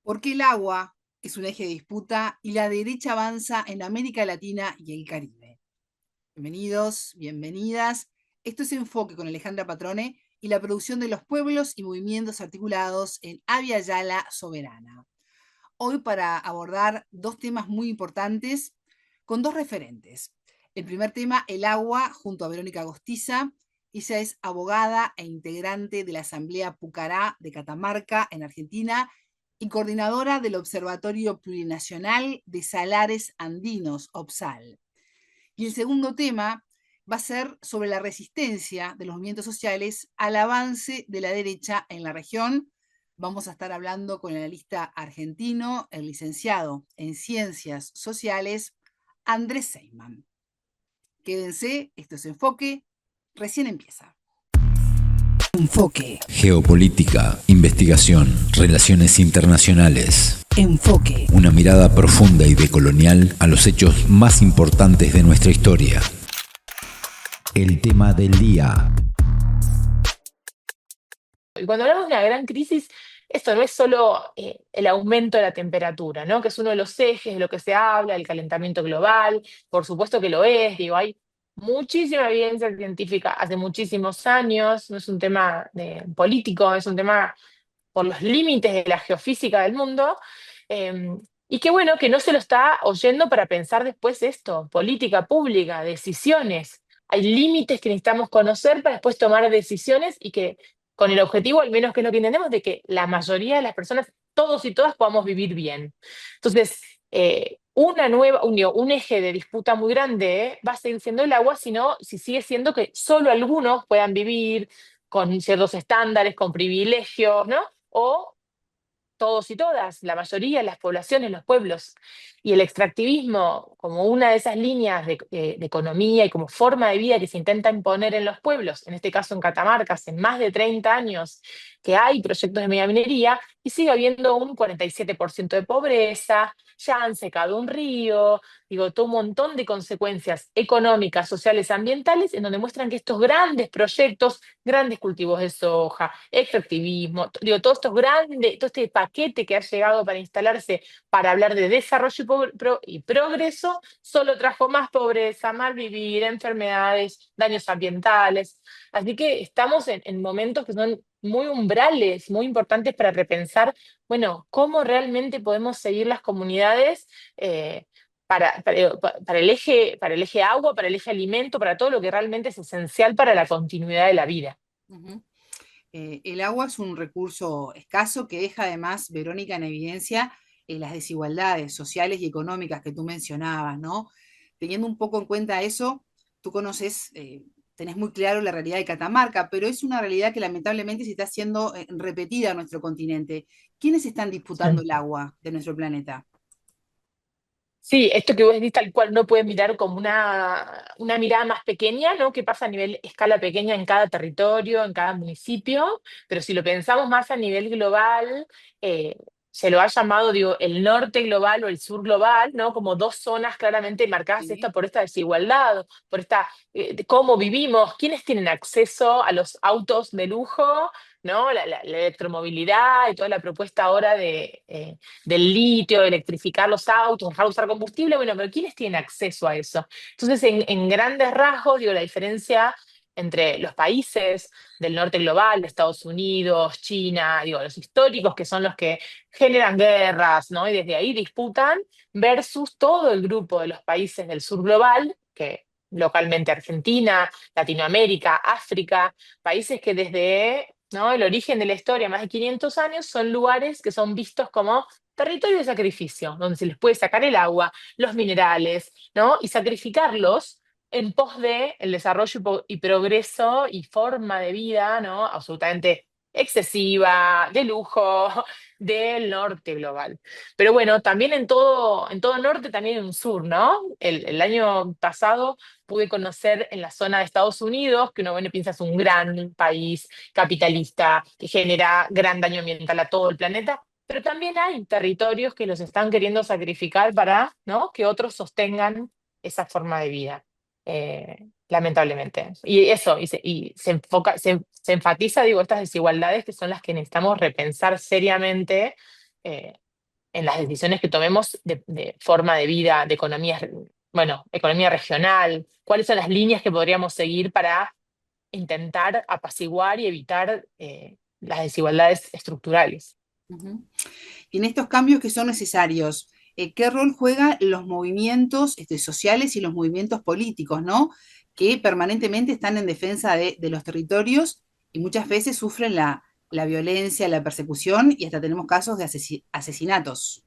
Porque el agua es un eje de disputa y la derecha avanza en América Latina y el Caribe. Bienvenidos, bienvenidas. Esto es Enfoque con Alejandra Patrone y la producción de los pueblos y movimientos articulados en Avia Yala Soberana. Hoy para abordar dos temas muy importantes con dos referentes. El primer tema, el agua, junto a Verónica Agostiza. Ella es abogada e integrante de la Asamblea Pucará de Catamarca, en Argentina, y coordinadora del Observatorio Plurinacional de Salares Andinos, OPSAL. Y el segundo tema va a ser sobre la resistencia de los movimientos sociales al avance de la derecha en la región. Vamos a estar hablando con el analista argentino, el licenciado en Ciencias Sociales, Andrés Seyman. Quédense, esto es Enfoque, recién empieza. Enfoque. Geopolítica, investigación, relaciones internacionales. Enfoque. Una mirada profunda y decolonial a los hechos más importantes de nuestra historia. El tema del día. Y cuando hablamos de una gran crisis, esto no es solo el aumento de la temperatura, ¿no? Que es uno de los ejes de lo que se habla, el calentamiento global. Por supuesto que lo es, digo, hay muchísima evidencia científica hace muchísimos años, no es un tema político, es un tema por los límites de la geofísica del mundo. eh, y qué bueno que no se lo está oyendo para pensar después esto, política pública, decisiones. Hay límites que necesitamos conocer para después tomar decisiones y que con el objetivo, al menos que es lo que entendemos, de que la mayoría de las personas, todos y todas, podamos vivir bien. Entonces, un eje de disputa muy grande va a seguir siendo el agua, sino si sigue siendo que solo algunos puedan vivir con ciertos estándares, con privilegios, ¿no? O todos y todas, la mayoría, las poblaciones, los pueblos. Y el extractivismo como una de esas líneas de economía y como forma de vida que se intenta imponer en los pueblos, en este caso en Catamarca, hace más de 30 años que hay proyectos de megaminería y sigue habiendo un 47% de pobreza, ya han secado un río, digo, todo un montón de consecuencias económicas, sociales, ambientales, en donde muestran que estos grandes proyectos, grandes cultivos de soja, extractivismo, digo, todo estos grandes, todo este paquete que ha llegado para instalarse para hablar de desarrollo y progreso, solo trajo más pobreza, mal vivir, enfermedades, daños ambientales. Así que estamos en momentos que son muy umbrales, muy importantes para repensar, bueno, cómo realmente podemos seguir las comunidades para el eje agua, para el eje alimento, para todo lo que realmente es esencial para la continuidad de la vida. Uh-huh. El agua es un recurso escaso que deja además, Verónica, en evidencia las desigualdades sociales y económicas que tú mencionabas, ¿no? Teniendo un poco en cuenta eso, tú conoces, tenés muy claro la realidad de Catamarca, pero es una realidad que lamentablemente se está haciendo repetida en nuestro continente. ¿Quiénes están disputando Sí. el agua de nuestro planeta? Sí, esto que vos decís tal cual no puede mirar como una mirada más pequeña, ¿no? Que pasa a nivel escala pequeña en cada territorio, en cada municipio, pero si lo pensamos más a nivel global, eh, se lo ha llamado, digo, el norte global o el sur global, ¿no? Como dos zonas claramente marcadas Sí. por esta desigualdad, por esta, de cómo vivimos, quiénes tienen acceso a los autos de lujo, ¿no? La electromovilidad y toda la propuesta ahora del litio, de electrificar los autos, dejar de usar combustible, bueno, pero ¿quiénes tienen acceso a eso? Entonces, en grandes rasgos, digo, la diferencia entre los países del norte global, de Estados Unidos, China, digo, los históricos que son los que generan guerras, ¿no? Y desde ahí disputan, versus todo el grupo de los países del sur global, que localmente Argentina, Latinoamérica, África, países que desde, ¿no?, el origen de la historia, más de 500 años, son lugares que son vistos como territorio de sacrificio, donde se les puede sacar el agua, los minerales, ¿no? Y sacrificarlos en pos de el desarrollo y progreso y forma de vida, ¿no? Absolutamente excesiva, de lujo, del norte global. Pero bueno, también en todo norte, también en un sur, ¿no? El año pasado pude conocer en la zona de Estados Unidos, que uno bueno, piensa es un gran país capitalista que genera gran daño ambiental a todo el planeta, pero también hay territorios que los están queriendo sacrificar para, ¿no?, que otros sostengan esa forma de vida, lamentablemente. Y eso, y se enfoca, se enfatiza, digo, estas desigualdades que son las que necesitamos repensar seriamente, eh, en las decisiones que tomemos de forma de vida, de economía, bueno, economía regional, cuáles son las líneas que podríamos seguir para intentar apaciguar y evitar las desigualdades estructurales. Ujú. Y en estos cambios que son necesarios, ¿qué rol juegan los movimientos sociales y los movimientos políticos, ¿no? Que permanentemente están en defensa de los territorios y muchas veces sufren la violencia, la persecución y hasta tenemos casos de asesinatos.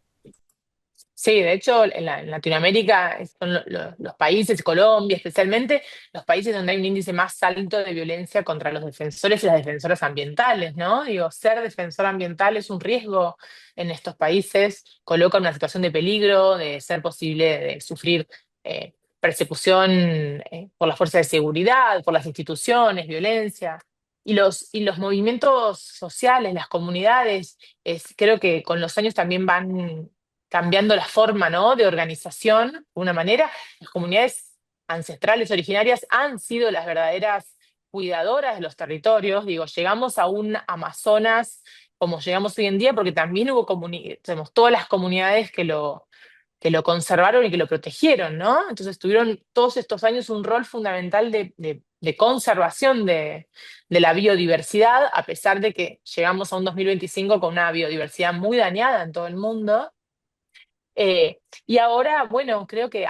Sí, de hecho, en Latinoamérica son los países, Colombia especialmente, los países donde hay un índice más alto de violencia contra los defensores y las defensoras ambientales, ¿no? Digo, ser defensor ambiental es un riesgo en estos países, coloca en una situación de peligro, de ser posible de sufrir persecución por las fuerzas de seguridad, por las instituciones, violencia. Y los movimientos sociales, las comunidades, creo que con los años también van cambiando la forma, ¿no?, de organización, de una manera. Las comunidades ancestrales originarias han sido las verdaderas cuidadoras de los territorios. Digo, llegamos a un Amazonas como llegamos hoy en día, porque también hubo tenemos todas las comunidades que lo conservaron y que lo protegieron, ¿no? Entonces tuvieron todos estos años un rol fundamental de conservación de la biodiversidad, a pesar de que llegamos a un 2025 con una biodiversidad muy dañada en todo el mundo. Y ahora, bueno, creo que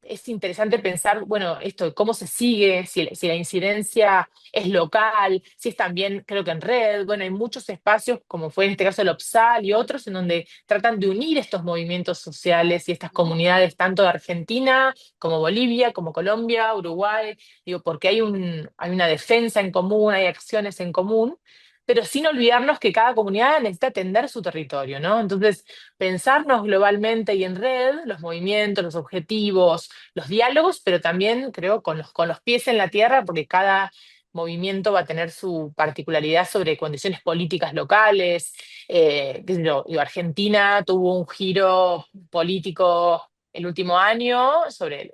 es interesante pensar, bueno, esto, cómo se sigue, si la incidencia es local, si es también, creo que en red, bueno, hay muchos espacios, como fue en este caso el OPSAL y otros, en donde tratan de unir estos movimientos sociales y estas comunidades, tanto de Argentina como Bolivia, como Colombia, Uruguay, digo, porque hay una defensa en común, hay acciones en común, pero sin olvidarnos que cada comunidad necesita atender su territorio, ¿no? Entonces, pensarnos globalmente y en red, los movimientos, los objetivos, los diálogos, pero también creo con los pies en la tierra, porque cada movimiento va a tener su particularidad sobre condiciones políticas locales. Qué sé yo, digo, Argentina tuvo un giro político el último año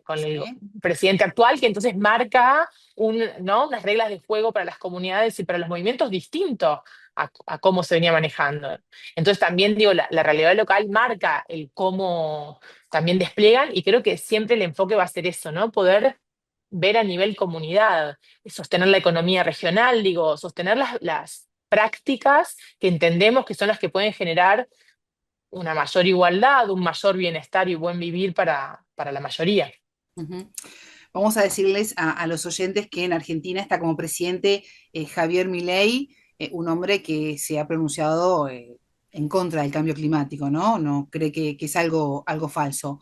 con el ¿Sí? presidente actual, que entonces marca ¿no?, unas reglas de juego para las comunidades y para los movimientos distintos a cómo se venía manejando. Entonces también digo, la realidad local marca el cómo también despliegan y creo que siempre el enfoque va a ser eso, ¿no? Poder ver a nivel comunidad, sostener la economía regional, digo, sostener las prácticas que entendemos que son las que pueden generar una mayor igualdad, un mayor bienestar y buen vivir para la mayoría. Ujú. Vamos a decirles a los oyentes que en Argentina está como presidente Javier Milei, un hombre que se ha pronunciado en contra del cambio climático, ¿no? No cree que es algo falso.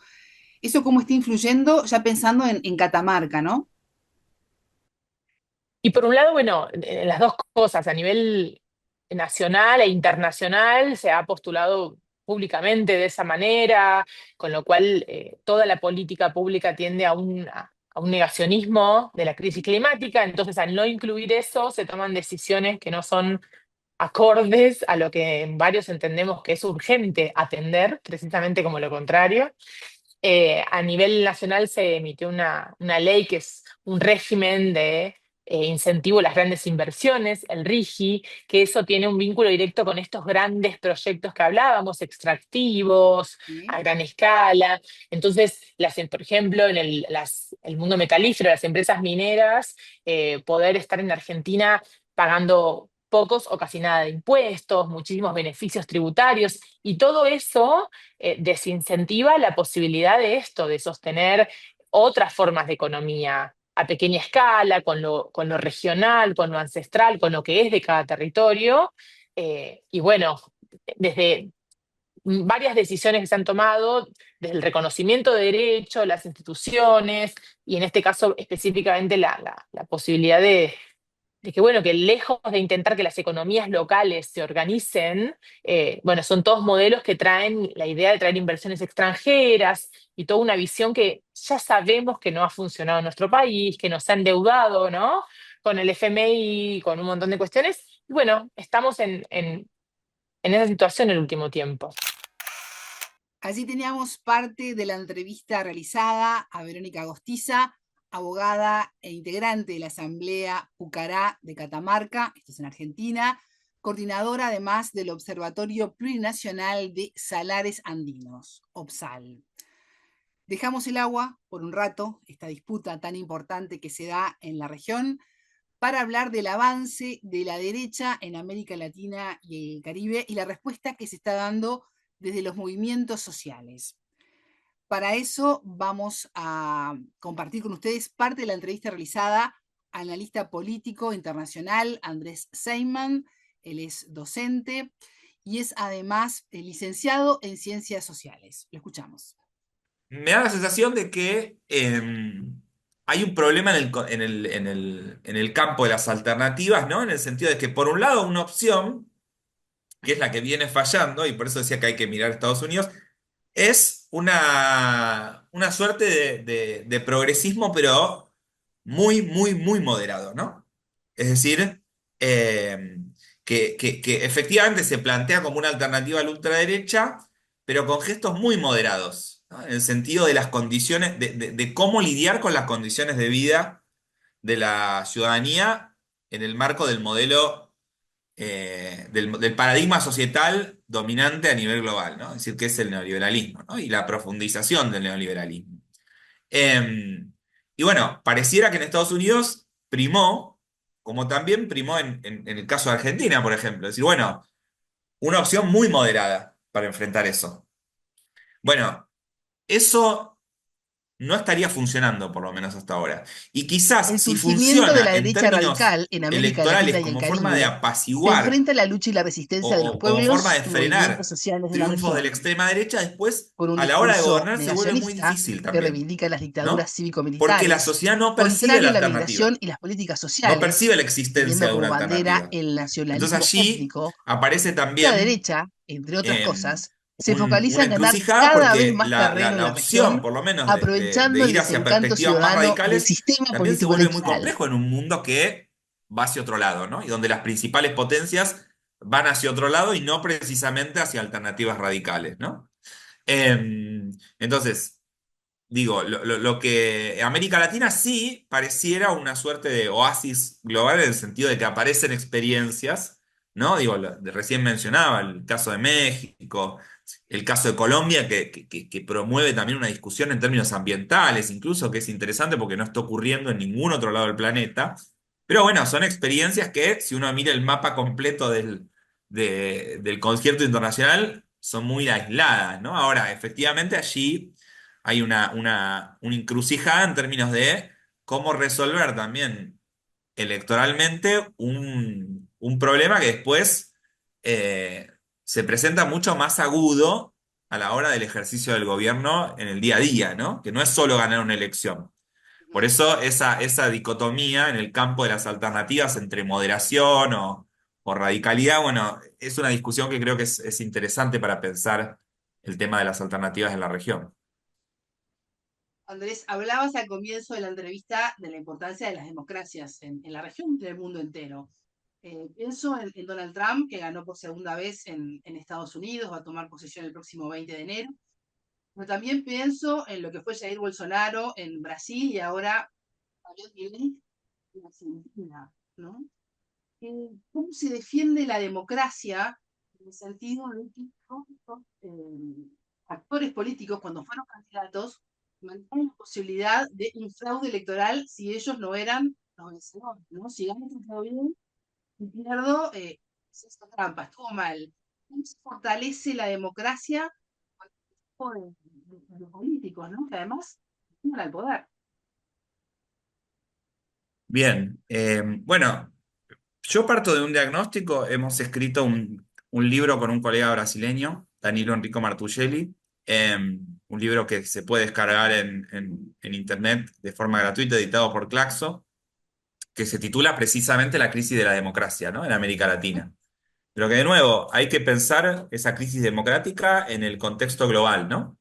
¿Eso cómo está influyendo, ya pensando en Catamarca, ¿no? Y por un lado, bueno, las dos cosas, a nivel nacional e internacional, se ha postulado públicamente de esa manera, con lo cual toda la política pública tiende a un negacionismo de la crisis climática. Entonces, al no incluir eso, se toman decisiones que no son acordes a lo que en varios entendemos que es urgente atender, precisamente como lo contrario. A nivel nacional se emitió una ley que es un régimen de incentivo a las grandes inversiones, el RIGI, que eso tiene un vínculo directo con estos grandes proyectos que hablábamos, extractivos, Sí. a gran escala. Entonces, por ejemplo, en el mundo metalífero, las empresas mineras, poder estar en Argentina pagando pocos o casi nada de impuestos, muchísimos beneficios tributarios, y todo eso desincentiva la posibilidad de esto, de sostener otras formas de economía a pequeña escala, con lo regional, con lo ancestral, con lo que es de cada territorio. Y bueno, desde varias decisiones que se han tomado, desde el reconocimiento de derechos, las instituciones, y en este caso específicamente la posibilidad de que, bueno, que lejos de intentar que las economías locales se organicen, bueno, son todos modelos que traen la idea de traer inversiones extranjeras y toda una visión que ya sabemos que no ha funcionado en nuestro país, que nos ha endeudado, ¿no?, con el FMI, con un montón de cuestiones. Y bueno, estamos en esa situación el último tiempo. Allí teníamos parte de la entrevista realizada a Verónica Agostiza, abogada e integrante de la Asamblea Pucará de Catamarca, esto es en Argentina, coordinadora además del Observatorio Plurinacional de Salares Andinos, OPSAL. Dejamos el agua por un rato, esta disputa tan importante que se da en la región, para hablar del avance de la derecha en América Latina y el Caribe y la respuesta que se está dando desde los movimientos sociales. Para eso vamos a compartir con ustedes parte de la entrevista realizada al analista político internacional Andrés Seyman. Él es docente y es además licenciado en Ciencias Sociales. Lo escuchamos. Me da la sensación de que hay un problema en el campo de las alternativas, ¿no? En el sentido de que, por un lado, una opción, que es la que viene fallando, y por eso decía que hay que mirar a Estados Unidos, es una suerte de progresismo, pero muy, muy, muy moderado, ¿no? Es decir, eh, que efectivamente se plantea como una alternativa a la ultraderecha, pero con gestos muy moderados, ¿no? En el sentido de las condiciones, de cómo lidiar con las condiciones de vida de la ciudadanía en el marco del modelo, del paradigma societal dominante a nivel global, ¿no? Es decir, que es el neoliberalismo, ¿no? Y la profundización del neoliberalismo. Eh, y bueno, pareciera que en Estados Unidos primó, como también primó en el caso de Argentina, por ejemplo. Es decir, bueno, una opción muy moderada para enfrentar eso. Bueno, eso no estaría funcionando, por lo menos hasta ahora. Y quizás El si surgimiento de la funciona en derecha términos radical en América electorales Latina y el como forma de Caribe se apaciguar enfrenta a la lucha y la resistencia de los como forma pueblos de y movimientos frenar sociales de la triunfos de la región, extrema derecha, después, con un a la hora de discurso gobernar, se vuelve muy negacionista difícil que también, reivindica las dictaduras ¿no? Porque la cívico-militares, sociedad no percibe contrario la a la migración alternativa, y las políticas no sociales, percibe la existencia teniendo de como una bandera alternativa. el Entonces nacionalismo allí étnico. aparece La también derecha, entre otras eh, cosas, se focaliza una en ganar encrucijada cada vez porque más terreno en la la opción, región, por lo menos, de aprovechando el ir hacia desencanto perspectivas más ciudadano del radicales, sistema también se político vuelve muy electoral. complejo en un mundo que va hacia otro lado, ¿no? Y donde las principales potencias van hacia otro lado y no precisamente hacia alternativas radicales, ¿no? Entonces, digo, lo que América Latina sí pareciera una suerte de oasis global en el sentido de que aparecen experiencias, ¿no? Digo, recién mencionaba el caso de México, el caso de Colombia, que promueve también una discusión en términos ambientales, incluso que es interesante porque no está ocurriendo en ningún otro lado del planeta. Pero bueno, son experiencias que, si uno mira el mapa completo del concierto internacional, son muy aisladas, ¿no? Ahora, efectivamente, allí hay una encrucijada en términos de cómo resolver también electoralmente un problema que después eh, se presenta mucho más agudo a la hora del ejercicio del gobierno en el día a día, ¿no? Que no es solo ganar una elección. Por eso esa dicotomía en el campo de las alternativas entre moderación o radicalidad, bueno, es una discusión que creo que es interesante para pensar el tema de las alternativas en la región. Andrés, hablabas al comienzo de la entrevista de la importancia de las democracias en la región y en el mundo entero. Pienso en Donald Trump, que ganó por segunda vez en Estados Unidos, va a tomar posesión el próximo 20 de enero. Pero también pienso en lo que fue Jair Bolsonaro en Brasil y ahora Javier Milei en Argentina, ¿no? ¿Cómo se defiende la democracia en el sentido de que estos actores políticos, cuando fueron candidatos, mantienen la posibilidad de un fraude electoral si ellos no eran los vencedores, ¿no? Si gano todo bien, si pierdo, es esto trampa, estuvo mal. ¿Cómo se fortalece la democracia con el tipo de los políticos, ¿no? Que además tienen el poder. Bien, bueno, yo parto de un diagnóstico, hemos escrito un libro con un colega brasileño, Danilo Enrico Martuchelli, un libro que se puede descargar en internet de forma gratuita, editado por Claxo, que se titula precisamente La crisis de la democracia, ¿no? En América Latina. Pero que de nuevo, hay que pensar esa crisis democrática en el contexto global, ¿no?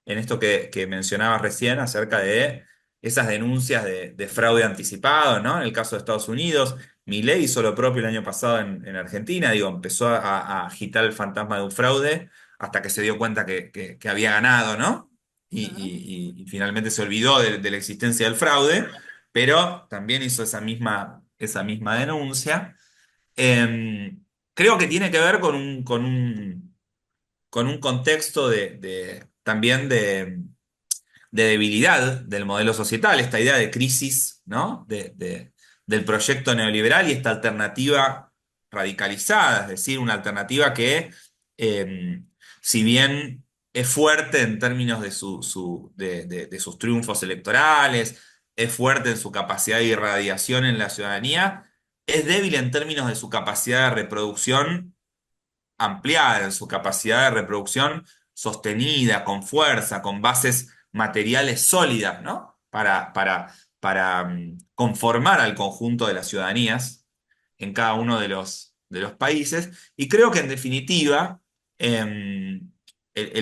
En esto que mencionabas recién acerca de esas denuncias de fraude anticipado, ¿no? En el caso de Estados Unidos, Milei hizo lo propio el año pasado en Argentina, digo, empezó a agitar el fantasma de un fraude hasta que se dio cuenta que había ganado, ¿no? Y finalmente se olvidó de la existencia del fraude, pero también hizo esa misma denuncia. creo que tiene que ver con un contexto también de debilidad del modelo societal, esta idea de crisis, ¿no? Del proyecto neoliberal y esta alternativa radicalizada, es decir, una alternativa que, eh, si bien es fuerte en términos de sus triunfos electorales, es fuerte en su capacidad de irradiación en la ciudadanía, es débil en términos de su capacidad de reproducción ampliada, en su capacidad de reproducción sostenida, con fuerza, con bases materiales sólidas, ¿no? Para conformar al conjunto de las ciudadanías en cada uno de los países. Y creo que en definitiva, el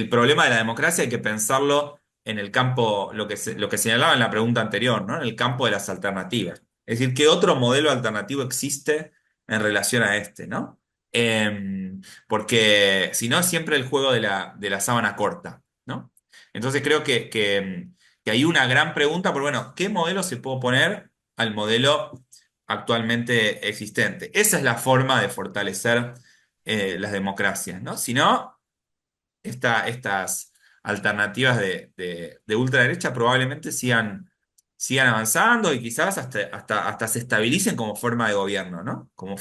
problema de la democracia hay que pensarlo en el campo, lo que señalaba en la pregunta anterior, ¿no? En el campo de las alternativas. Es decir, ¿qué otro modelo alternativo existe en relación a este, ¿no? Porque si no, es siempre el juego de la sábana corta, ¿no? Entonces creo que hay una gran pregunta, pero bueno, ¿qué modelo se puede oponer al modelo actualmente existente? Esa es la forma de fortalecer las democracias, ¿no? Si no, estas alternativas de ultraderecha probablemente sigan avanzando y quizás hasta se estabilicen como forma de gobierno, ¿no? Como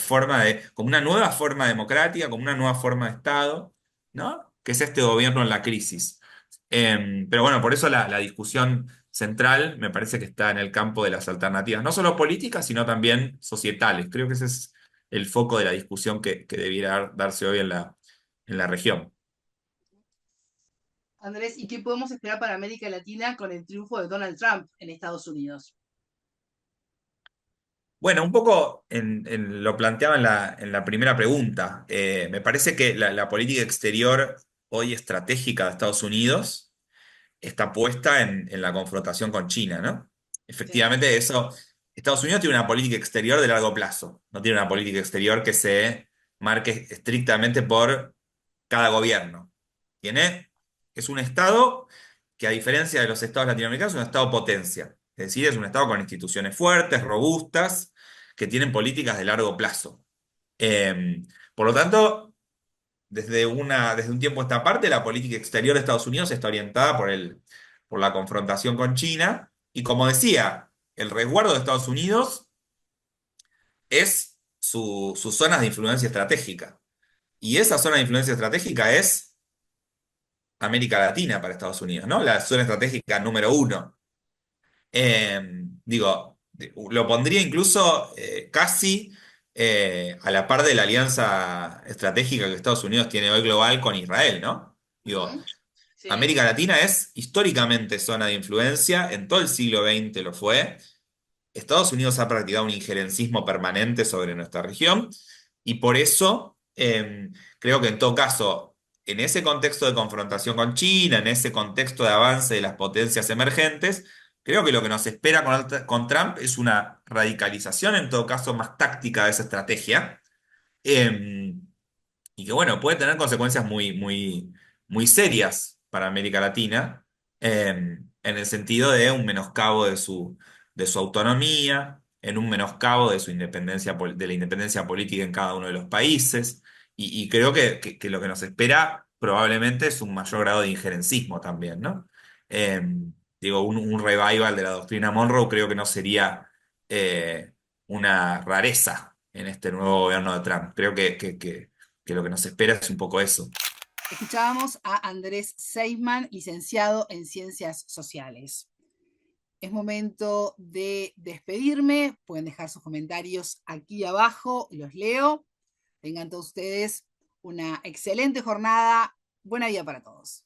una nueva forma democrática, como una nueva forma de Estado, ¿no? Que es este gobierno en la crisis. Pero bueno, por eso la discusión central me parece que está en el campo de las alternativas, no solo políticas, sino también societales. Creo que ese es el foco de la discusión que debiera darse hoy en la región. Andrés, ¿y qué podemos esperar para América Latina con el triunfo de Donald Trump en Estados Unidos? Bueno, un poco lo planteaba en la primera pregunta. Me parece que la política exterior hoy estratégica de Estados Unidos está puesta en la confrontación con China, ¿no? Sí. Efectivamente, Estados Unidos tiene una política exterior de largo plazo, no tiene una política exterior que se marque estrictamente por cada gobierno. Es un Estado que, a diferencia de los estados latinoamericanos, es un Estado potencia. Es decir, es un Estado con instituciones fuertes, robustas, que tienen políticas de largo plazo. Eh, por lo tanto, desde un tiempo a esta parte, la política exterior de Estados Unidos está orientada por la confrontación con China. Y como decía, el resguardo de Estados Unidos es sus zonas de influencia estratégica. Y esa zona de influencia estratégica es América Latina para Estados Unidos, ¿no? La zona estratégica número uno. Digo, lo pondría incluso casi a la par de la alianza estratégica que Estados Unidos tiene hoy global con Israel, ¿no? Digo, Ujú. Sí. América Latina es históricamente zona de influencia, en todo el siglo XX lo fue. Estados Unidos ha practicado un injerencismo permanente sobre nuestra región y por eso creo que en todo caso, en ese contexto de confrontación con China, en ese contexto de avance de las potencias emergentes, creo que lo que nos espera con Trump es una radicalización, en todo caso más táctica de esa estrategia. eh, y que bueno, puede tener consecuencias muy serias para América Latina, en el sentido de un menoscabo de su autonomía, en un menoscabo de su independencia, de la independencia política en cada uno de los países, y creo que lo que nos espera probablemente es un mayor grado de injerencismo también, ¿no? Eh, Digo, un revival de la doctrina Monroe creo que no sería una rareza en este nuevo gobierno de Trump. Creo que lo que nos espera es un poco eso. Escuchábamos a Andrés Seidman, licenciado en Ciencias Sociales. Es momento de despedirme. Pueden dejar sus comentarios aquí abajo, los leo. Tengan todos ustedes una excelente jornada. Buena vida para todos.